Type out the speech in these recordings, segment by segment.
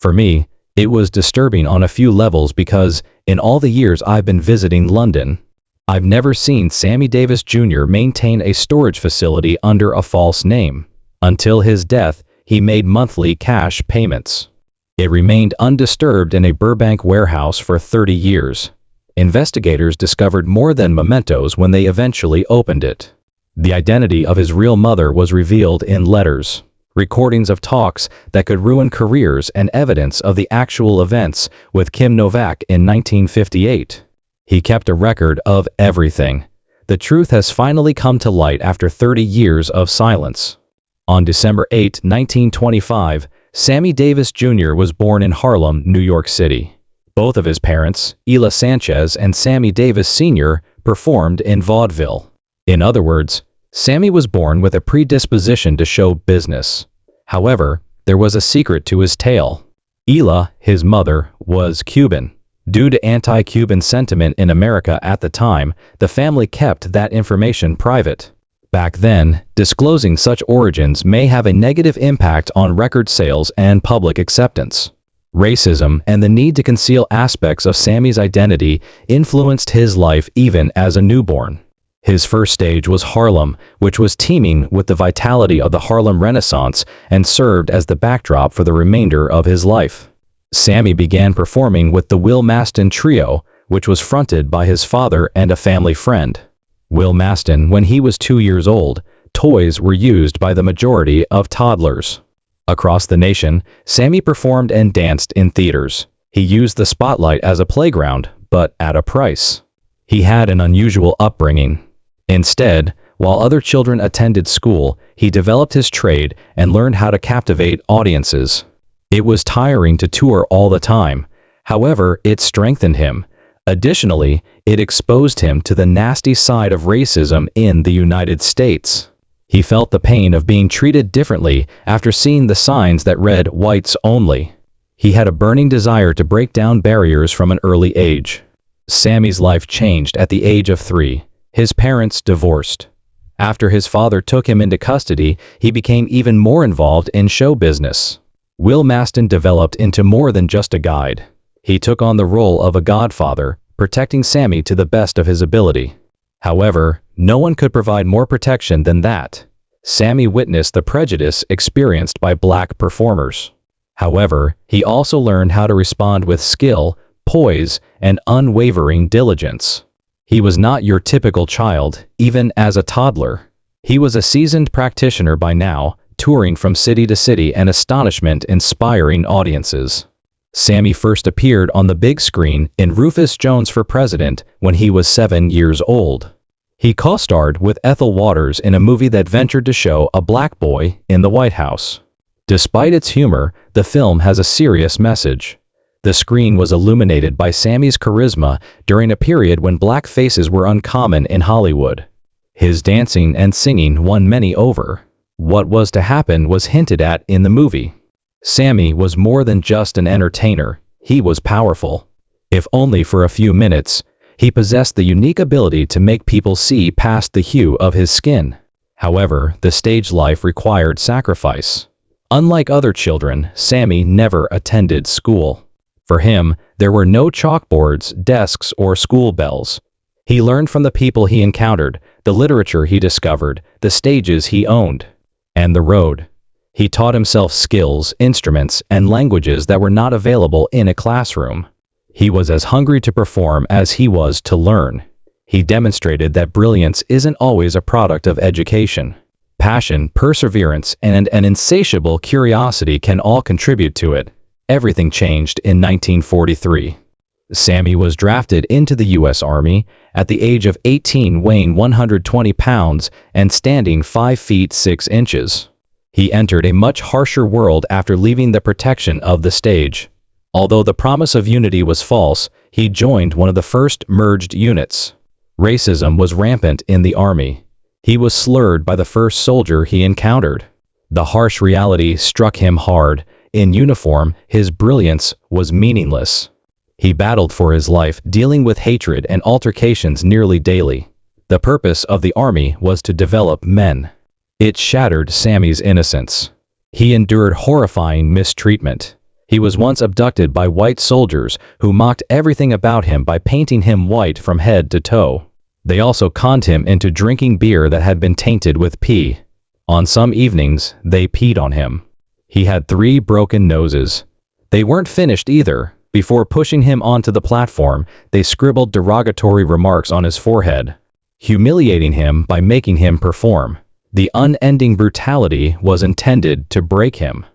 For me, it was disturbing on a few levels because, in all the years I've been visiting London, I've never seen Sammy Davis Jr. maintain a storage facility under a false name. Until his death, he made monthly cash payments. It remained undisturbed in a Burbank warehouse for 30 years. Investigators discovered more than mementos when they eventually opened it. The identity of his real mother was revealed in letters, recordings of talks that could ruin careers, and evidence of the actual events with Kim Novak in 1958. He kept a record of everything. The truth has finally come to light after 30 years of silence. On December 8, 1925, Sammy Davis Jr. was born in Harlem, New York City. Both of his parents, Ela Sanchez and Sammy Davis Sr., performed in vaudeville. In other words, Sammy was born with a predisposition to show business. However, there was a secret to his tale. Ela, his mother, was Cuban. Due to anti-Cuban sentiment in America at the time, the family kept that information private. Back then, disclosing such origins may have a negative impact on record sales and public acceptance. Racism and the need to conceal aspects of Sammy's identity influenced his life even as a newborn. His first stage was Harlem, which was teeming with the vitality of the Harlem Renaissance and served as the backdrop for the remainder of his life. Sammy began performing with the Will Maston Trio, which was fronted by his father and a family friend. Will Maston, when he was 2 years old, toys were used by the majority of toddlers. Across the nation, Sammy performed and danced in theaters. He used the spotlight as a playground, but at a price. He had an unusual upbringing. Instead, while other children attended school, he developed his trade and learned how to captivate audiences. It was tiring to tour all the time. However, it strengthened him. Additionally, it exposed him to the nasty side of racism in the United States. He felt the pain of being treated differently after seeing the signs that read "whites only." He had a burning desire to break down barriers from an early age. Sammy's life changed at the age of 3. His parents divorced. After his father took him into custody, he became even more involved in show business. Will Maston developed into more than just a guide. He took on the role of a godfather, protecting Sammy to the best of his ability. However, no one could provide more protection than that. Sammy witnessed the prejudice experienced by black performers. However, he also learned how to respond with skill, poise, and unwavering diligence. He was not your typical child, even as a toddler. He was a seasoned practitioner by now, touring from city to city and inspiring audiences. Sammy first appeared on the big screen in Rufus Jones for President when he was 7 years old. He co-starred with Ethel Waters in a movie that ventured to show a black boy in the White House. Despite its humor, the film has a serious message. The screen was illuminated by Sammy's charisma during a period when black faces were uncommon in Hollywood. His dancing and singing won many over. What was to happen was hinted at in the movie. Sammy was more than just an entertainer, he was powerful. If only for a few minutes, he possessed the unique ability to make people see past the hue of his skin. However, the stage life required sacrifice. Unlike other children, Sammy never attended school. For him, there were no chalkboards, desks, or school bells. He learned from the people he encountered, the literature he discovered, the stages he owned, and the road. He taught himself skills, instruments, and languages that were not available in a classroom. He was as hungry to perform as he was to learn. He demonstrated that brilliance isn't always a product of education. Passion, perseverance, and an insatiable curiosity can all contribute to it. Everything changed in 1943. Sammy was drafted into the U.S. Army at the age of 18, weighing 120 pounds and standing 5 feet 6 inches. He entered a much harsher world after leaving the protection of the stage. Although the promise of unity was false, he joined one of the first merged units. Racism was rampant in the army. He was slurred by the first soldier he encountered. The harsh reality struck him hard. In uniform, his brilliance was meaningless. He battled for his life, dealing with hatred and altercations nearly daily. The purpose of the army was to develop men. It shattered Sammy's innocence. He endured horrifying mistreatment. He was once abducted by white soldiers who mocked everything about him by painting him white from head to toe. They also conned him into drinking beer that had been tainted with pee. On some evenings, they peed on him. He had 3 broken noses. They weren't finished either. Before pushing him onto the platform, they scribbled derogatory remarks on his forehead, humiliating him by making him perform. The unending brutality was intended to break him.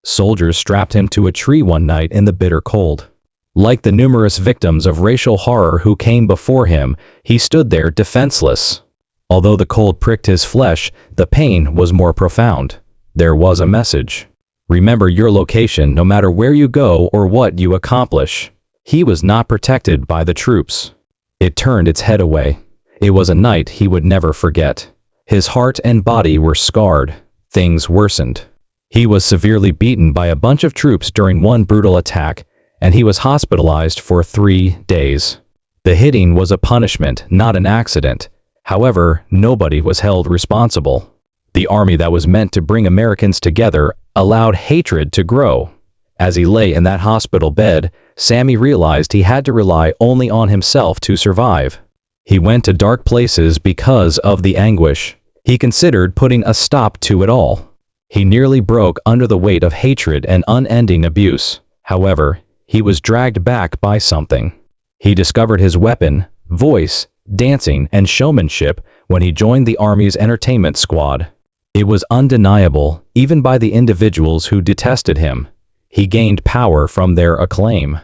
Soldiers strapped him to a tree one night in the bitter cold. Like the numerous victims of racial horror who came before him, he stood there defenseless. Although the cold pricked his flesh, the pain was more profound. There was a message. Remember your location no matter where you go or what you accomplish. He was not protected by the troops. It turned its head away. It was a night he would never forget. His heart and body were scarred. Things worsened. He was severely beaten by a bunch of troops during one brutal attack, and he was hospitalized for 3 days. The hitting was a punishment, not an accident. However, nobody was held responsible. The army that was meant to bring Americans together allowed hatred to grow. As he lay in that hospital bed, Sammy realized he had to rely only on himself to survive. He went to dark places because of the anguish. He considered putting a stop to it all. He nearly broke under the weight of hatred and unending abuse. However, he was dragged back by something. He discovered his weapon, voice, dancing, and showmanship when he joined the Army's entertainment squad. It was undeniable, even by the individuals who detested him. He gained power from their acclaim.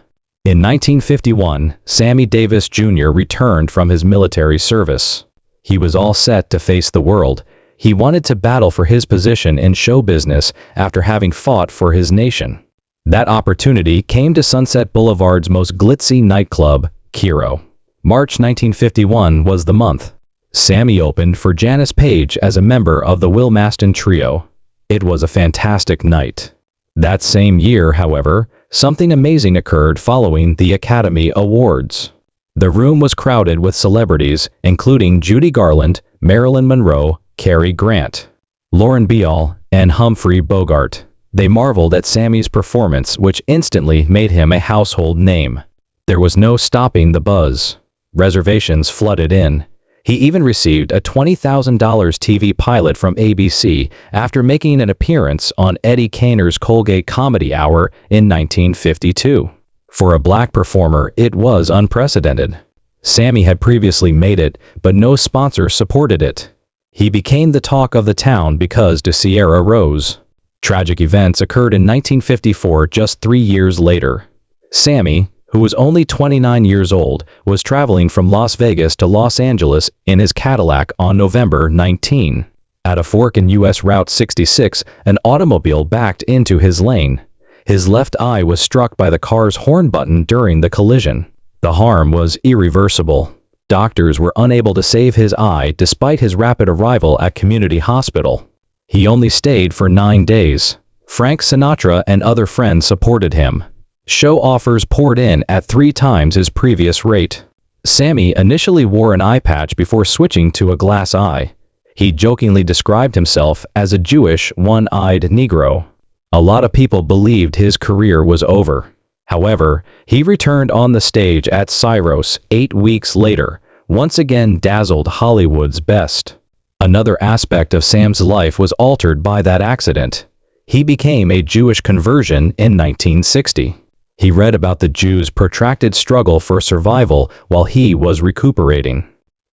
In 1951, Sammy Davis Jr. returned from his military service. He was all set to face the world. He wanted to battle for his position in show business after having fought for his nation. That opportunity came to Sunset Boulevard's most glitzy nightclub, Kiro. March 1951 was the month. Sammy opened for Janice Page as a member of the Will Maston Trio. It was a fantastic night. That same year, however, something amazing occurred following the Academy Awards. The room was crowded with celebrities, including Judy Garland, Marilyn Monroe, Cary Grant, Lauren Bacall, and Humphrey Bogart. They marveled at Sammy's performance, which instantly made him a household name. There was no stopping the buzz. Reservations flooded in. He even received a $20,000 TV pilot from ABC after making an appearance on Eddie Kaner's Colgate Comedy Hour in 1952. For a black performer, it was unprecedented. Sammy had previously made it, but no sponsor supported it. He became the talk of the town because de Sierra rose. Tragic events occurred in 1954, just 3 years later. Sammy, who was only 29 years old, was traveling from Las Vegas to Los Angeles in his Cadillac on November 19. At a fork in U.S. Route 66, an automobile backed into his lane. His left eye was struck by the car's horn button during the collision. The harm was irreversible. Doctors were unable to save his eye despite his rapid arrival at Community Hospital. He only stayed for 9 days. Frank Sinatra and other friends supported him. Show offers poured in at 3 times his previous rate. Sammy initially wore an eye patch before switching to a glass eye. He jokingly described himself as a Jewish, one-eyed Negro. A lot of people believed his career was over. However, he returned on the stage at Syros 8 weeks later, once again dazzled Hollywood's best. Another aspect of Sam's life was altered by that accident. He became a Jewish conversion in 1960. He read about the Jews' protracted struggle for survival while he was recuperating.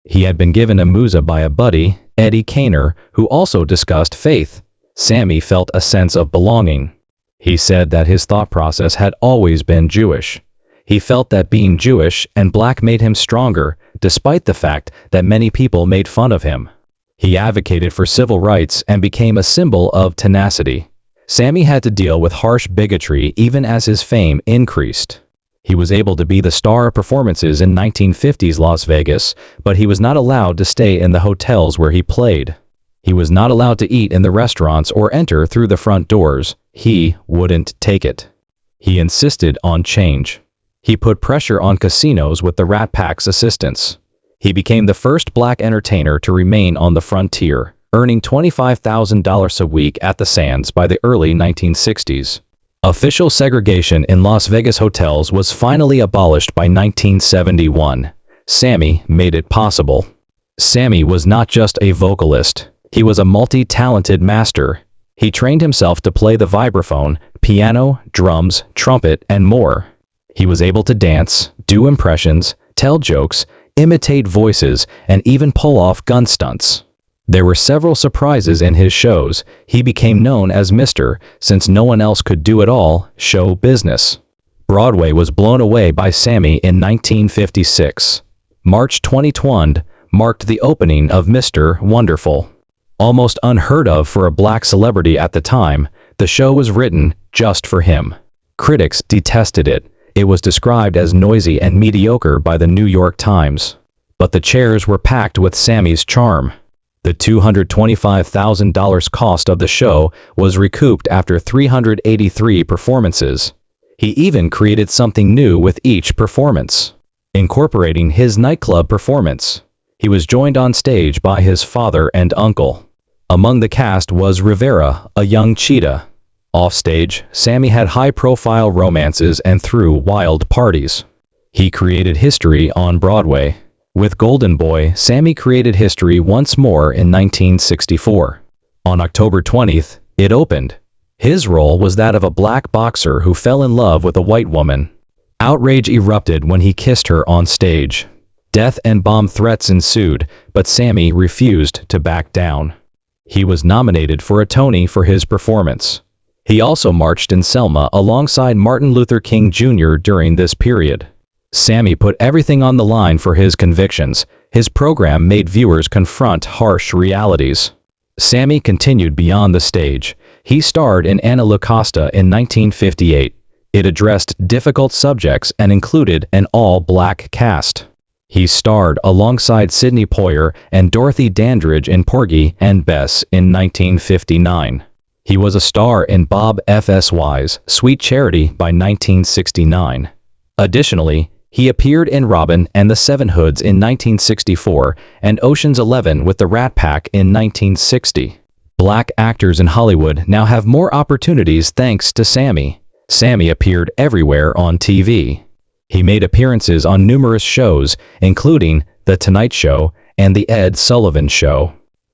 He had been given a muzzah by a buddy, Eddie Kaner, who also discussed faith. Sammy felt a sense of belonging. He said that his thought process had always been Jewish. He felt that being Jewish and black made him stronger, despite the fact that many people made fun of him. He advocated for civil rights and became a symbol of tenacity. Sammy had to deal with harsh bigotry even as his fame increased. He was able to be the star of performances in 1950s Las Vegas, but he was not allowed to stay in the hotels where he played. He was not allowed to eat in the restaurants or enter through the front doors. He wouldn't take it. He insisted on change. He put pressure on casinos with the Rat Pack's assistance. He became the first black entertainer to remain on the frontier, earning $25,000 a week at the Sands by the early 1960s. Official segregation in Las Vegas hotels was finally abolished by 1971. Sammy made it possible. Sammy was not just a vocalist. He was a multi-talented master. He trained himself to play the vibraphone, piano, drums, trumpet, and more. He was able to dance, do impressions, tell jokes, imitate voices, and even pull off gun stunts. There were several surprises in his shows. He became known as Mr., since no one else could do it all, show business. Broadway was blown away by Sammy in 1956. March 2020 marked the opening of Mr. Wonderful. Almost unheard of for a black celebrity at the time, the show was written just for him. Critics detested it. It was described as noisy and mediocre by the New York Times. But the chairs were packed with Sammy's charm. The $225,000 cost of the show was recouped after 383 performances. He even created something new with each performance, incorporating his nightclub performance. He was joined on stage by his father and uncle. Among the cast was Rivera, a young cheetah. Offstage, Sammy had high-profile romances and threw wild parties. He created history on Broadway. With Golden Boy, Sammy created history once more in 1964. On October 20th, it opened. His role was that of a black boxer who fell in love with a white woman. Outrage erupted when he kissed her on stage. Death and bomb threats ensued, but Sammy refused to back down. He was nominated for a Tony for his performance. He also marched in Selma alongside Martin Luther King Jr. during this period. Sammy put everything on the line for his convictions. His program made viewers confront harsh realities. Sammy continued beyond the stage. He starred in Anna Lucasta in 1958. It addressed difficult subjects and included an all-black cast. He starred alongside Sidney Poitier and Dorothy Dandridge in Porgy and Bess in 1959. He was a star in Bob F.S.Y's Sweet Charity by 1969. Additionally, he appeared in Robin and the Seven Hoods in 1964 and Ocean's 11 with the Rat Pack in 1960. Black actors in Hollywood now have more opportunities thanks to Sammy. Sammy appeared everywhere on TV. He made appearances on numerous shows, including The Tonight Show and The Ed Sullivan Show.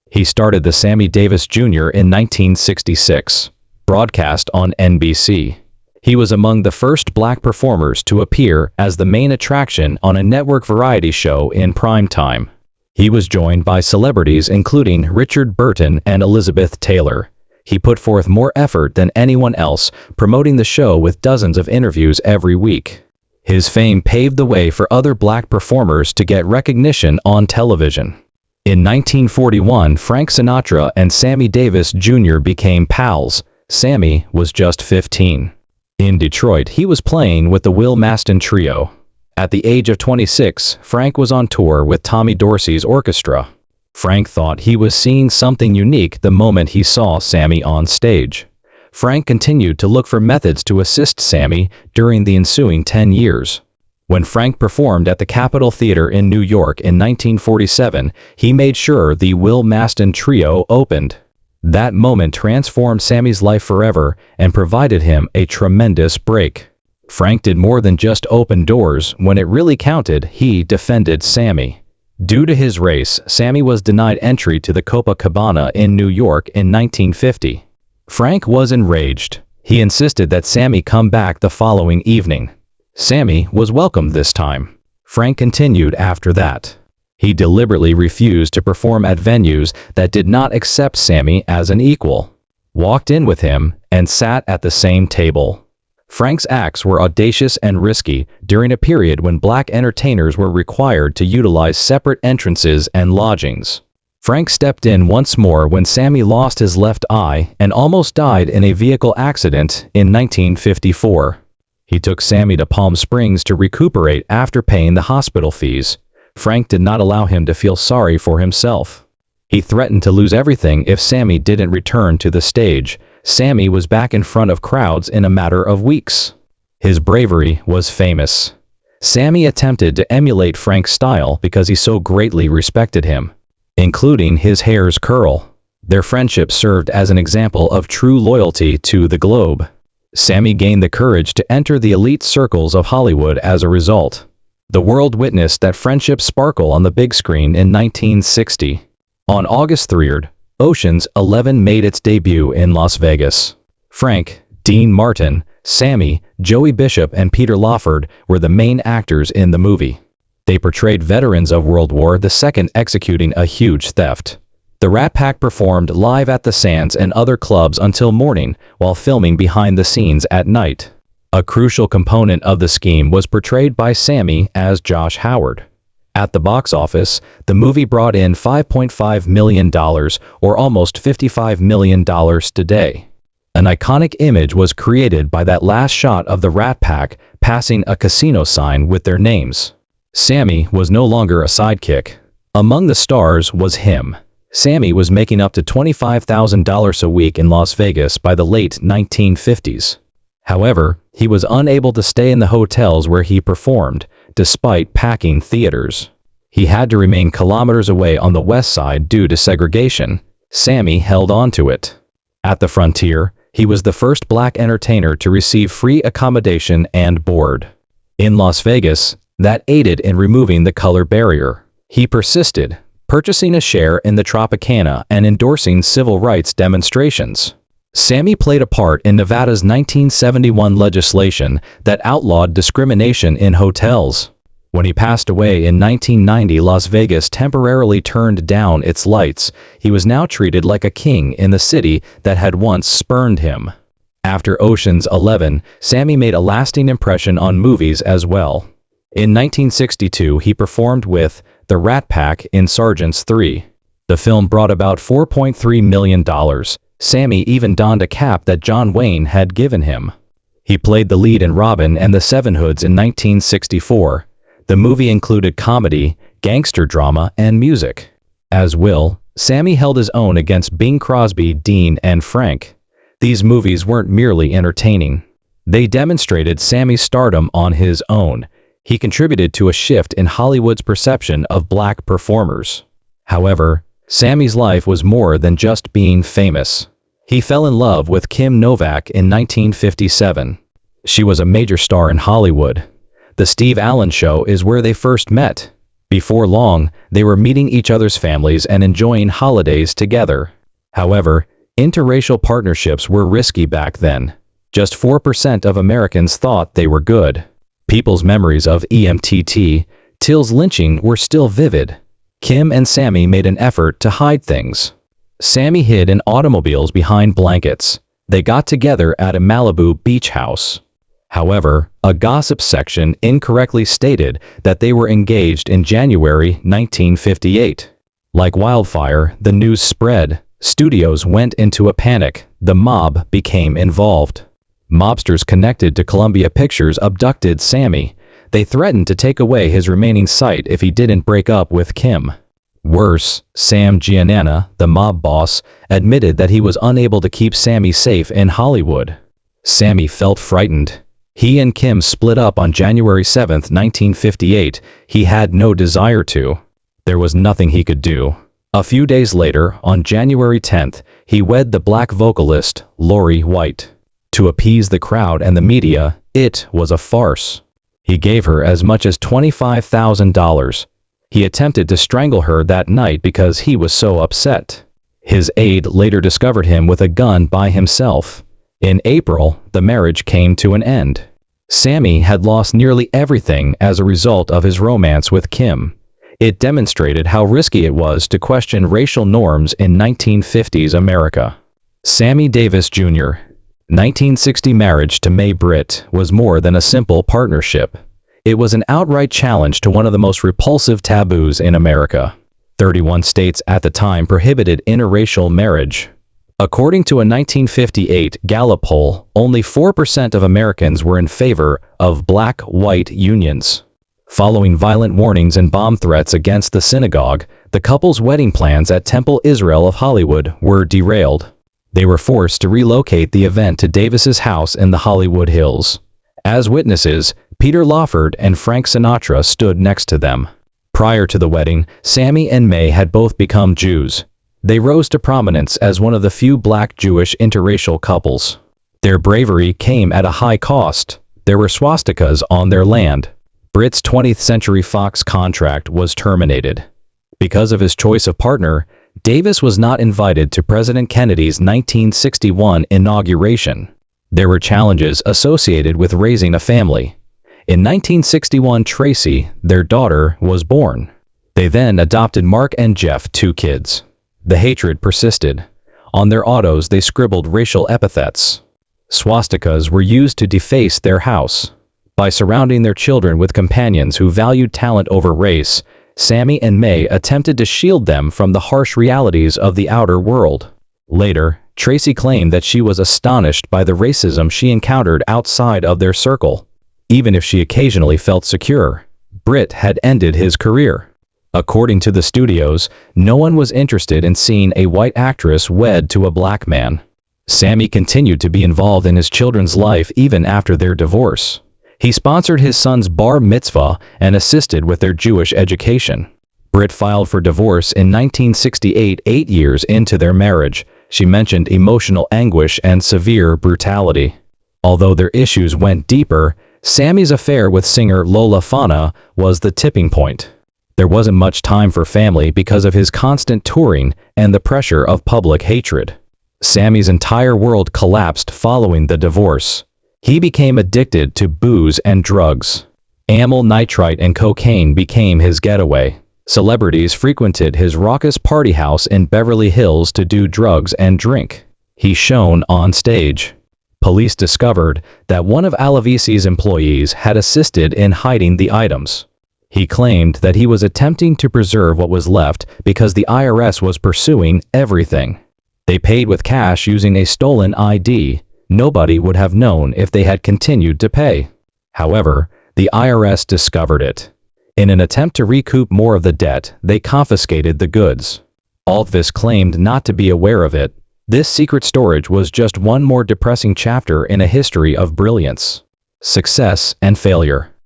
He started the Sammy Davis Jr. in 1966, broadcast on NBC. He was among the first black performers to appear as the main attraction on a network variety show in prime time. He was joined by celebrities including Richard Burton and Elizabeth Taylor. He put forth more effort than anyone else, promoting the show with dozens of interviews every week. His fame paved the way for other black performers to get recognition on television. In 1941, Frank Sinatra and Sammy Davis Jr. became pals. Sammy was just 15. In Detroit, he was playing with the Will Maston Trio. At the age of 26, Frank was on tour with Tommy Dorsey's orchestra. Frank thought he was seeing something unique the moment he saw Sammy on stage. Frank continued to look for methods to assist Sammy during the ensuing 10 years. When Frank performed at the Capitol Theater in New York in 1947, he made sure the Will Maston Trio opened. That moment transformed Sammy's life forever and provided him a tremendous break. Frank did more than just open doors. When it really counted, he defended Sammy. Due to his race, Sammy was denied entry to the Copacabana in New York in 1950. Frank was enraged. He insisted that Sammy come back the following evening. Sammy was welcomed this time. Frank continued after that. He deliberately refused to perform at venues that did not accept Sammy as an equal, walked in with him, and sat at the same table. Frank's acts were audacious and risky during a period when black entertainers were required to utilize separate entrances and lodgings. Frank stepped in once more when Sammy lost his left eye and almost died in a vehicle accident in 1954. He took Sammy to Palm Springs to recuperate after paying the hospital fees. Frank did not allow him to feel sorry for himself. He threatened to lose everything if Sammy didn't return to the stage. Sammy was back in front of crowds in a matter of weeks. His bravery was famous. Sammy attempted to emulate Frank's style because he so greatly respected him, including his hair's curl. Their friendship served as an example of true loyalty to the globe. Sammy gained the courage to enter the elite circles of Hollywood as a result. The world witnessed that friendship sparkle on the big screen in 1960. On August 3rd, Ocean's 11 made its debut in Las Vegas. Frank, Dean Martin, Sammy, Joey Bishop, and Peter Lawford were the main actors in the movie. They portrayed veterans of World War II executing a huge theft. The Rat Pack performed live at the Sands and other clubs until morning while filming behind the scenes at night. A crucial component of the scheme was portrayed by Sammy as Josh Howard. At the box office, the movie brought in $5.5 million, or almost $55 million today. An iconic image was created by that last shot of the Rat Pack passing a casino sign with their names. Sammy was no longer a sidekick. Among the stars was him. Sammy was making up to $25,000 a week in Las Vegas by the late 1950s. However, he was unable to stay in the hotels where he performed, despite packing theaters. He had to remain kilometers away on the west side due to segregation. Sammy held on to it. At the Frontier, he was the first black entertainer to receive free accommodation and board. In Las Vegas, that aided in removing the color barrier. He persisted, purchasing a share in the Tropicana and endorsing civil rights demonstrations. Sammy played a part in Nevada's 1971 legislation that outlawed discrimination in hotels. When he passed away in 1990, Las Vegas temporarily turned down its lights. He was now treated like a king in the city that had once spurned him. After Ocean's 11, Sammy made a lasting impression on movies as well. In 1962, he performed with the Rat Pack in Sergeants 3. The film brought about $4.3 million. Sammy even donned a cap that John Wayne had given him. He played the lead in Robin and the Seven Hoods in 1964. The movie included comedy, gangster drama, and music. As Will, Sammy held his own against Bing Crosby, Dean, and Frank. These movies weren't merely entertaining. They demonstrated Sammy's stardom on his own. He contributed to a shift in Hollywood's perception of black performers. However, Sammy's life was more than just being famous. He fell in love with Kim Novak in 1957. She was a major star in Hollywood. The Steve Allen Show is where they first met. Before long, they were meeting each other's families and enjoying holidays together. However, interracial partnerships were risky back then. Just 4% of Americans thought they were good. People's memories of EMTT, Till's lynching, were still vivid. Kim and Sammy made an effort to hide things. Sammy hid in automobiles behind blankets. They got together at a Malibu beach house. However, a gossip section incorrectly stated that they were engaged in January 1958. Like wildfire, the news spread. Studios went into a panic. The mob became involved. Mobsters connected to Columbia Pictures abducted Sammy. They threatened to take away his remaining sight if he didn't break up with Kim. Worse, Sam Giannana, the mob boss, admitted that he was unable to keep Sammy safe in Hollywood. Sammy felt frightened. He and Kim split up on January 7, 1958. He had no desire to. There was nothing he could do. A few days later, on January 10th, he wed the black vocalist, Lori White. To appease the crowd and the media, it was a farce. He gave her as much as $25,000. He attempted to strangle her that night because he was so upset. His aide later discovered him with a gun by himself. In April, the marriage came to an end. Sammy had lost nearly everything as a result of his romance with Kim. It demonstrated how risky it was to question racial norms in 1950s America. Sammy Davis Jr. 1960 marriage to Mae Britt was more than a simple partnership. It was an outright challenge to one of the most repulsive taboos in America. 31 states at the time prohibited interracial marriage. According to a 1958 Gallup poll, only 4% of Americans were in favor of black-white unions. Following violent warnings and bomb threats against the synagogue, the couple's wedding plans at Temple Israel of Hollywood were derailed. They were forced to relocate the event to Davis's house in the Hollywood Hills. As witnesses, Peter Lawford and Frank Sinatra stood next to them. Prior to the wedding, Sammy and Mae had both become Jews. They rose to prominence as one of the few black Jewish interracial couples. Their bravery came at a high cost. There were swastikas on their land. Britt's 20th Century Fox contract was terminated. Because of his choice of partner, Davis was not invited to President Kennedy's 1961 inauguration. There were challenges associated with raising a family. In 1961, Tracy, their daughter, was born. They then adopted Mark and Jeff, 2 kids. The hatred persisted. On their autos they scribbled racial epithets. Swastikas were used to deface their house. By surrounding their children with companions who valued talent over race, Sammy and May attempted to shield them from the harsh realities of the outer world. Later, Tracy claimed that she was astonished by the racism she encountered outside of their circle. Even if she occasionally felt secure, Britt had ended his career. According to the studios, no one was interested in seeing a white actress wed to a black man. Sammy continued to be involved in his children's life even after their divorce. He sponsored his son's bar mitzvah and assisted with their Jewish education. Britt filed for divorce in 1968, 8 years into their marriage. She mentioned emotional anguish and severe brutality. Although their issues went deeper, Sammy's affair with singer Lola Fana was the tipping point. There wasn't much time for family because of his constant touring and the pressure of public hatred. Sammy's entire world collapsed following the divorce. He became addicted to booze and drugs. Amyl nitrite and cocaine became his getaway. Celebrities frequented his raucous party house in Beverly Hills to do drugs and drink. He shone on stage. Police discovered that one of Alavisi's employees had assisted in hiding the items. He claimed that he was attempting to preserve what was left because the IRS was pursuing everything. They paid with cash using a stolen ID. Nobody would have known if they had continued to pay. However, the IRS discovered it. In an attempt to recoup more of the debt, they confiscated the goods. Alvis claimed not to be aware of it. This secret storage was just one more depressing chapter in a history of brilliance, success, and failure.